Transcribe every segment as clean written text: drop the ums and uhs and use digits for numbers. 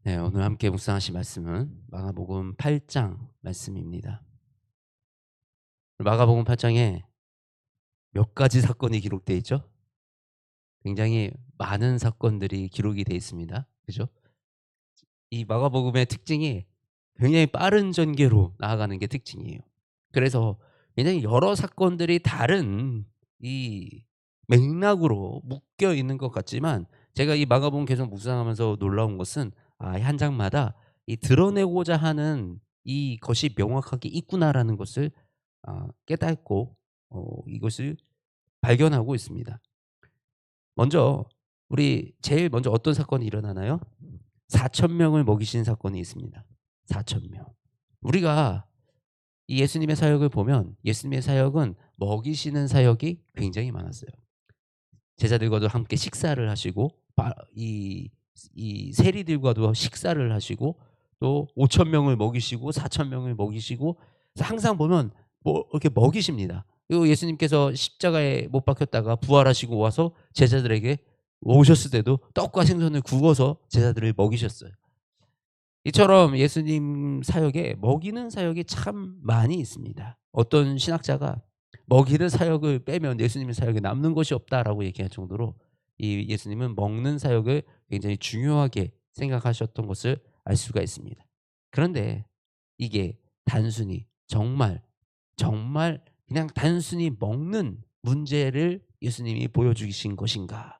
네, 오늘 함께 묵상하실 말씀은 마가복음 8장 말씀입니다. 마가복음 8장에 몇 가지 사건이 기록되어 있죠? 굉장히 많은 사건들이 기록이 되어 있습니다. 그죠? 이 마가복음의 특징이 굉장히 빠른 전개로 나아가는 게 특징이에요. 그래서 굉장히 여러 사건들이 다른 이 맥락으로 묶여 있는 것 같지만, 제가 이 마가복음 계속 묵상하면서 놀라운 것은 한 장마다 이 드러내고자 하는 이것이 명확하게 있구나라는 것을 깨닫고 이것을 발견하고 있습니다. 먼저 우리 제일 먼저 어떤 사건이 일어나나요? 4천 명을 먹이신 사건이 있습니다. 4천 명. 우리가 이 예수님의 사역을 보면 예수님의 사역은 먹이시는 사역이 굉장히 많았어요. 제자들과도 함께 식사를 하시고 이 세리들과도 식사를 하시고 또 5천 명을 먹이시고 4천 명을 먹이시고, 그래서 항상 보면 뭐 이렇게 먹이십니다. 그리고 예수님께서 십자가에 못 박혔다가 부활하시고 와서 제자들에게 오셨을 때도 떡과 생선을 구워서 제자들을 먹이셨어요. 이처럼 예수님 사역에 먹이는 사역이 참 많이 있습니다. 어떤 신학자가 먹이는 사역을 빼면 예수님의 사역에 남는 것이 없다라고 얘기할 정도로 이 예수님은 먹는 사역을 굉장히 중요하게 생각하셨던 것을 알 수가 있습니다. 그런데 이게 단순히 정말 그냥 단순히 먹는 문제를 예수님이 보여주신 것인가?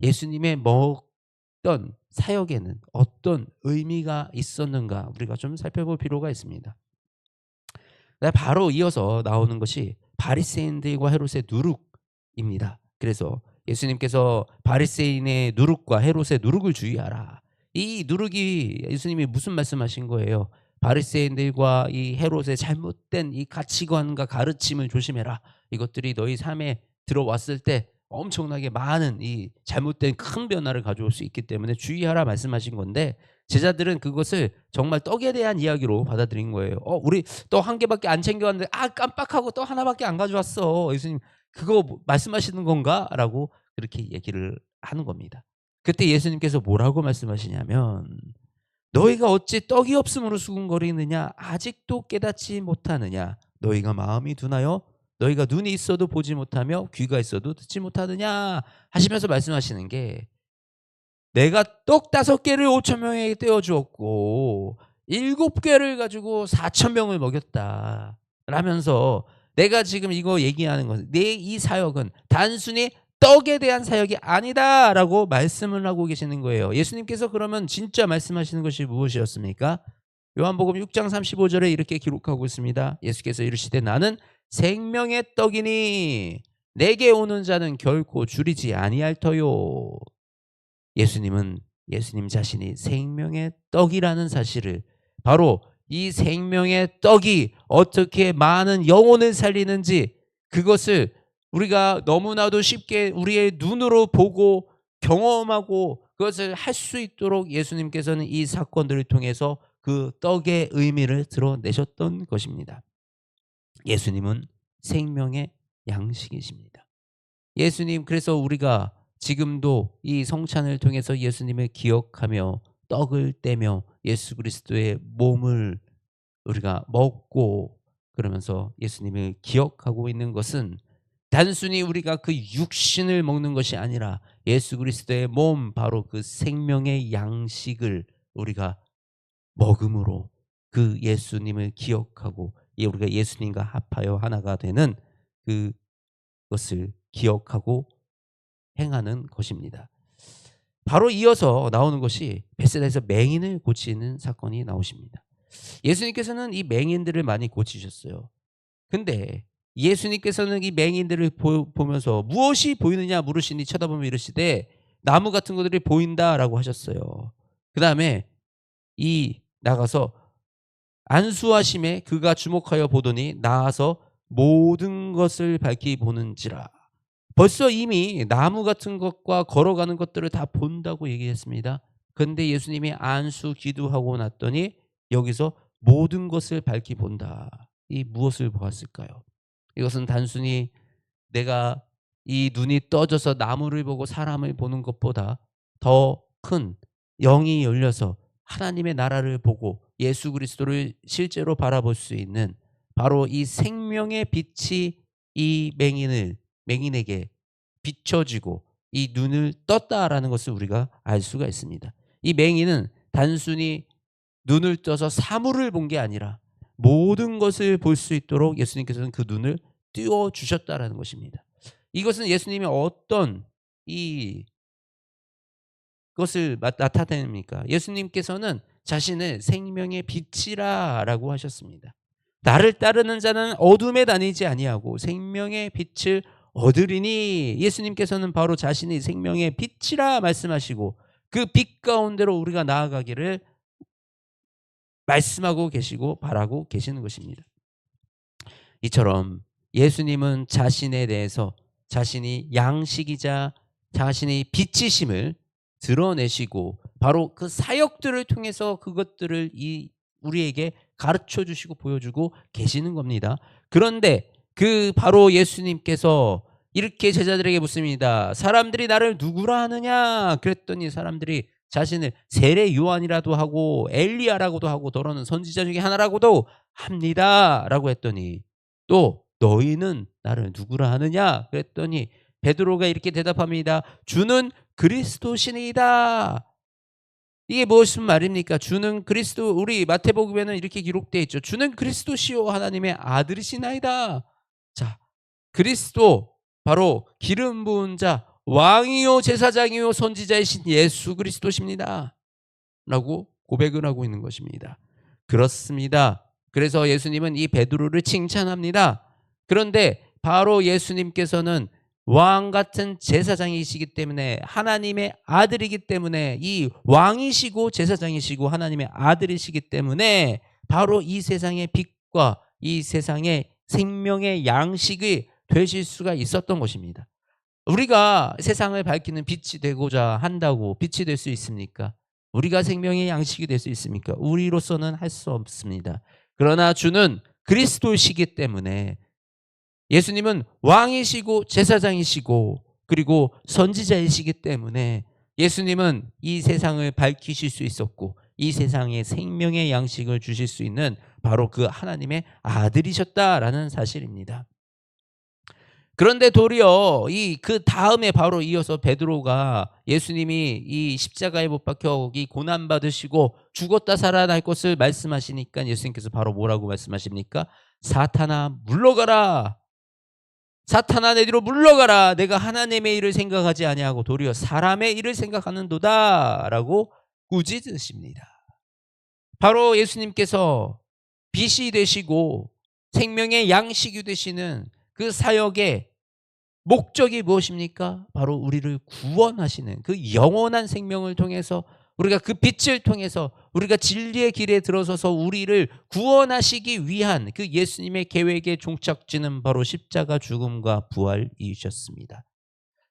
예수님의 먹던 사역에는 어떤 의미가 있었는가, 우리가 좀 살펴볼 필요가 있습니다. 바로 이어서 나오는 것이 바리새인들과 헤롯의 누룩입니다. 그래서 예수님께서 바리새인의 누룩과 헤롯의 누룩을 주의하라. 이 누룩이 예수님이 무슨 말씀하신 거예요? 바리새인들과 이 헤롯의 잘못된 이 가치관과 가르침을 조심해라. 이것들이 너희 삶에 들어왔을 때 엄청나게 많은 이 잘못된 큰 변화를 가져올 수 있기 때문에 주의하라 말씀하신 건데, 제자들은 그것을 정말 떡에 대한 이야기로 받아들인 거예요. 우리 떡 한 개밖에 안 챙겨왔는데 깜빡하고 떡 하나밖에 안 가져왔어. 예수님 그거 말씀하시는 건가?라고 그렇게 얘기를 하는 겁니다. 그때 예수님께서 뭐라고 말씀하시냐면, 너희가 어찌 떡이 없음으로 수군거리느냐? 아직도 깨닫지 못하느냐? 너희가 마음이 둔하여 너희가 눈이 있어도 보지 못하며 귀가 있어도 듣지 못하느냐? 하시면서 말씀하시는 게, 내가 떡 5개를 5천 명에게 떼어 주었고 7개를 가지고 4천 명을 먹였다 라면서, 내가 지금 이거 얘기하는 것은 내 이 사역은 단순히 떡에 대한 사역이 아니다라고 말씀을 하고 계시는 거예요. 예수님께서 그러면 진짜 말씀하시는 것이 무엇이었습니까? 요한복음 6장 35절에 이렇게 기록하고 있습니다. 예수께서 이르시되 나는 생명의 떡이니 내게 오는 자는 결코 줄이지 아니할 터요. 예수님은 예수님 자신이 생명의 떡이라는 사실을, 바로 이 생명의 떡이 어떻게 많은 영혼을 살리는지, 그것을 우리가 너무나도 쉽게 우리의 눈으로 보고 경험하고 그것을 할 수 있도록 예수님께서는 이 사건들을 통해서 그 떡의 의미를 드러내셨던 것입니다. 예수님은 생명의 양식이십니다. 예수님, 그래서 우리가 지금도 이 성찬을 통해서 예수님을 기억하며 떡을 떼며 예수 그리스도의 몸을 우리가 먹고 그러면서 예수님을 기억하고 있는 것은, 단순히 우리가 그 육신을 먹는 것이 아니라 예수 그리스도의 몸, 바로 그 생명의 양식을 우리가 먹음으로 그 예수님을 기억하고 우리가 예수님과 합하여 하나가 되는 그것을 기억하고 행하는 것입니다. 바로 이어서 나오는 것이 베세다에서 맹인을 고치는 사건이 나오십니다. 예수님께서는 이 맹인들을 많이 고치셨어요. 근데 예수님께서는 이 맹인들을 보면서 무엇이 보이느냐 물으시니 쳐다보며 이르시되 나무 같은 것들이 보인다라고 하셨어요. 그다음에 이 나가서 안수하심에 그가 주목하여 보더니 나아서 모든 것을 밝히 보는지라. 벌써 이미 나무 같은 것과 걸어가는 것들을 다 본다고 얘기했습니다. 그런데 예수님이 안수 기도하고 났더니 여기서 모든 것을 밝히 본다. 이 무엇을 보았을까요? 이것은 단순히 내가 이 눈이 떠져서 나무를 보고 사람을 보는 것보다 더 큰 영이 열려서 하나님의 나라를 보고 예수 그리스도를 실제로 바라볼 수 있는 바로 이 생명의 빛이 이 맹인에게 비춰지고 이 눈을 떴다라는 것을 우리가 알 수가 있습니다. 이 맹인은 단순히 눈을 떠서 사물을 본 게 아니라 모든 것을 볼 수 있도록 예수님께서는 그 눈을 띄워 주셨다라는 것입니다. 이것은 예수님이 어떤 것을 나타냅니까? 예수님께서는 자신을 생명의 빛이라라고 하셨습니다. 나를 따르는 자는 어둠에 다니지 아니하고 생명의 빛을 얻으리니, 예수님께서는 바로 자신이 생명의 빛이라 말씀하시고 그 빛 가운데로 우리가 나아가기를 말씀하고 계시고 바라고 계시는 것입니다. 이처럼 예수님은 자신에 대해서 자신이 양식이자 자신의 빛이심을 드러내시고 바로 그 사역들을 통해서 그것들을 우리에게 가르쳐 주시고 보여주고 계시는 겁니다. 그런데 그 바로 예수님께서 이렇게 제자들에게 묻습니다. 사람들이 나를 누구라 하느냐? 그랬더니 사람들이 자신을 세례 요한이라도 하고 엘리야라고도 하고 더러는 선지자 중에 하나라고도 합니다 라고 했더니, 또 너희는 나를 누구라 하느냐? 그랬더니 베드로가 이렇게 대답합니다. 주는 그리스도시니이다. 이게 무슨 말입니까? 주는 그리스도, 우리 마태복음에는 이렇게 기록되어 있죠. 주는 그리스도시요 하나님의 아들이시나이다. 자, 그리스도 바로 기름 부은 자, 왕이요 제사장이요 선지자이신 예수 그리스도십니다 라고 고백을 하고 있는 것입니다. 그렇습니다. 그래서 예수님은 이 베드로를 칭찬합니다. 그런데 바로 예수님께서는 왕 같은 제사장이시기 때문에, 하나님의 아들이기 때문에, 이 왕이시고 제사장이시고 하나님의 아들이시기 때문에 바로 이 세상의 빛과 이 세상의 생명의 양식이 되실 수가 있었던 것입니다. 우리가 세상을 밝히는 빛이 되고자 한다고 빛이 될 수 있습니까? 우리가 생명의 양식이 될 수 있습니까? 우리로서는 할 수 없습니다. 그러나 주는 그리스도시기 때문에, 예수님은 왕이시고 제사장이시고 그리고 선지자이시기 때문에 예수님은 이 세상을 밝히실 수 있었고 이 세상에 생명의 양식을 주실 수 있는 바로 그 하나님의 아들이셨다라는 사실입니다. 그런데 도리어 그 다음에 바로 이어서 베드로가 예수님이 이 십자가에 못 박혀 이 고난 받으시고 죽었다 살아날 것을 말씀하시니까 예수님께서 바로 뭐라고 말씀하십니까? 사탄아 물러가라. 사탄아 내 뒤로 물러가라. 내가 하나님의 일을 생각하지 아니하고 도리어 사람의 일을 생각하는도다 라고 꾸짖으십니다. 바로 예수님께서 빛이 되시고 생명의 양식이 되시는 그 사역의 목적이 무엇입니까? 바로 우리를 구원하시는 그 영원한 생명을 통해서, 우리가 그 빛을 통해서 우리가 진리의 길에 들어서서 우리를 구원하시기 위한 그 예수님의 계획의 종착지는 바로 십자가 죽음과 부활이셨습니다.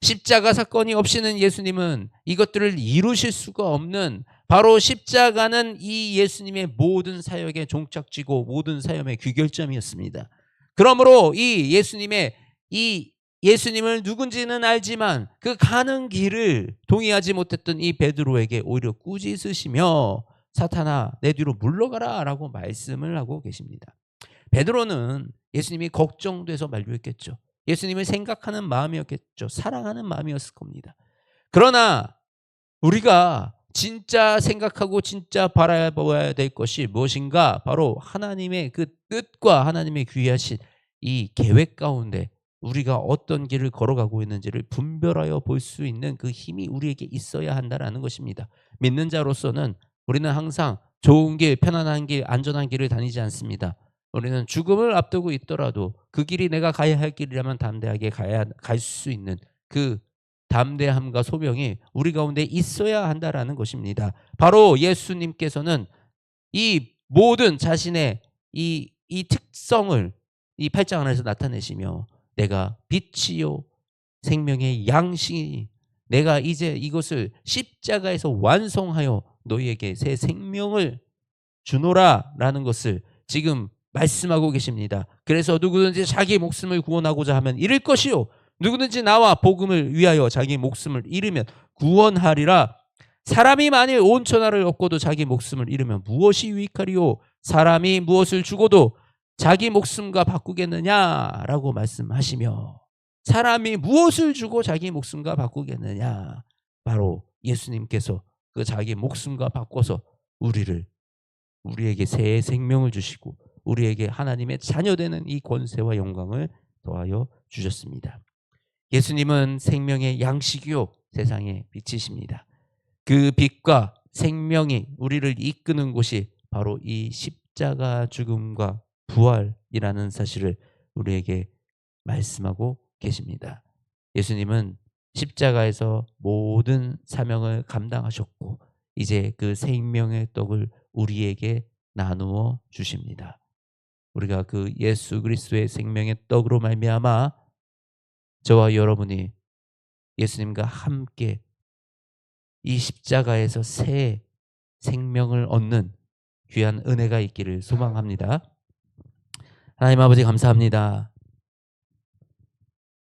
십자가 사건이 없이는 예수님은 이것들을 이루실 수가 없는, 바로 십자가는 이 예수님의 모든 사역의 종착지고 모든 사역의 귀결점이었습니다. 그러므로 이 예수님을 누군지는 알지만 그 가는 길을 동의하지 못했던 이 베드로에게 오히려 꾸짖으시며 사탄아 내 뒤로 물러가라 라고 말씀을 하고 계십니다. 베드로는 예수님이 걱정돼서 만류했겠죠. 예수님을 생각하는 마음이었겠죠. 사랑하는 마음이었을 겁니다. 그러나 우리가 진짜 생각하고 진짜 바라봐야 될 것이 무엇인가? 바로 하나님의 그 뜻과 하나님의 귀하신 이 계획 가운데 우리가 어떤 길을 걸어가고 있는지를 분별하여 볼 수 있는 그 힘이 우리에게 있어야 한다는 것입니다. 믿는 자로서는 우리는 항상 좋은 길, 편안한 길, 안전한 길을 다니지 않습니다. 우리는 죽음을 앞두고 있더라도 그 길이 내가 가야 할 길이라면 담대하게 갈 수 있는 그 담대함과 소명이 우리 가운데 있어야 한다라는 것입니다. 바로 예수님께서는 이 모든 자신의 이 특성을 이 8장 안에서 나타내시며 내가 빛이요 생명의 양식이, 내가 이제 이것을 십자가에서 완성하여 너희에게 새 생명을 주노라 라는 것을 지금 말씀하고 계십니다. 그래서 누구든지 자기 목숨을 구원하고자 하면 잃을 것이요 누구든지 나와 복음을 위하여 자기 목숨을 잃으면 구원하리라. 사람이 만일 온 천하를 얻고도 자기 목숨을 잃으면 무엇이 유익하리요? 사람이 무엇을 주고도 자기 목숨과 바꾸겠느냐라고 말씀하시며, 사람이 무엇을 주고 자기 목숨과 바꾸겠느냐? 바로 예수님께서 그 자기 목숨과 바꿔서 우리에게 새 생명을 주시고 우리에게 하나님의 자녀되는 이 권세와 영광을 더하여 주셨습니다. 예수님은 생명의 양식이요 세상의 빛이십니다. 그 빛과 생명이 우리를 이끄는 곳이 바로 이 십자가 죽음과 부활이라는 사실을 우리에게 말씀하고 계십니다. 예수님은 십자가에서 모든 사명을 감당하셨고 이제 그 생명의 떡을 우리에게 나누어 주십니다. 우리가 그 예수 그리스도의 생명의 떡으로 말미암아 저와 여러분이 예수님과 함께 이 십자가에서 새 생명을 얻는 귀한 은혜가 있기를 소망합니다. 하나님 아버지 감사합니다.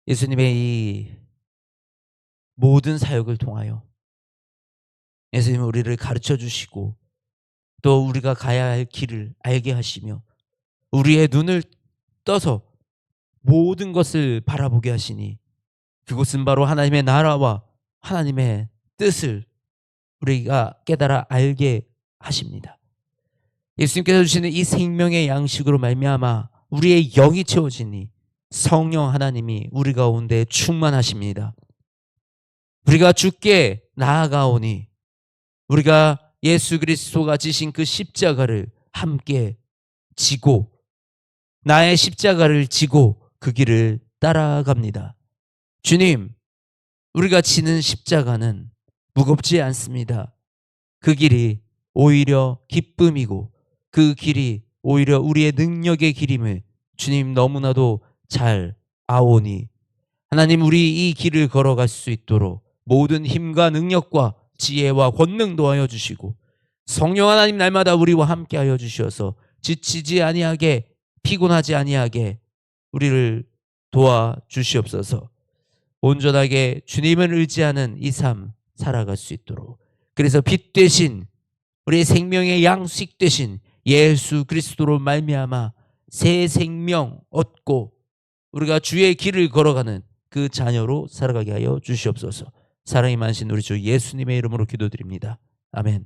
예수님의 이 모든 사역을 통하여 예수님은 우리를 가르쳐 주시고 또 우리가 가야 할 길을 알게 하시며 우리의 눈을 떠서 모든 것을 바라보게 하시니 그곳은 바로 하나님의 나라와 하나님의 뜻을 우리가 깨달아 알게 하십니다. 예수님께서 주시는 이 생명의 양식으로 말미암아 우리의 영이 채워지니 성령 하나님이 우리 가운데 충만하십니다. 우리가 주께 나아가오니 우리가 예수 그리스도가 지신 그 십자가를 함께 지고 나의 십자가를 지고 그 길을 따라갑니다. 주님, 우리가 지는 십자가는 무겁지 않습니다. 그 길이 오히려 기쁨이고 그 길이 오히려 우리의 능력의 길임을 주님 너무나도 잘 아오니 하나님 우리 이 길을 걸어갈 수 있도록 모든 힘과 능력과 지혜와 권능 도하여 주시고 성령 하나님 날마다 우리와 함께 하여 주셔서 지치지 아니하게 피곤하지 아니하게 우리를 도와주시옵소서. 온전하게 주님을 의지하는 이 삶 살아갈 수 있도록 그래서 빛 되신 우리의 생명의 양식 되신 예수 그리스도로 말미암아 새 생명 얻고 우리가 주의 길을 걸어가는 그 자녀로 살아가게 하여 주시옵소서. 사랑이 많으신 우리 주 예수님의 이름으로 기도드립니다. 아멘.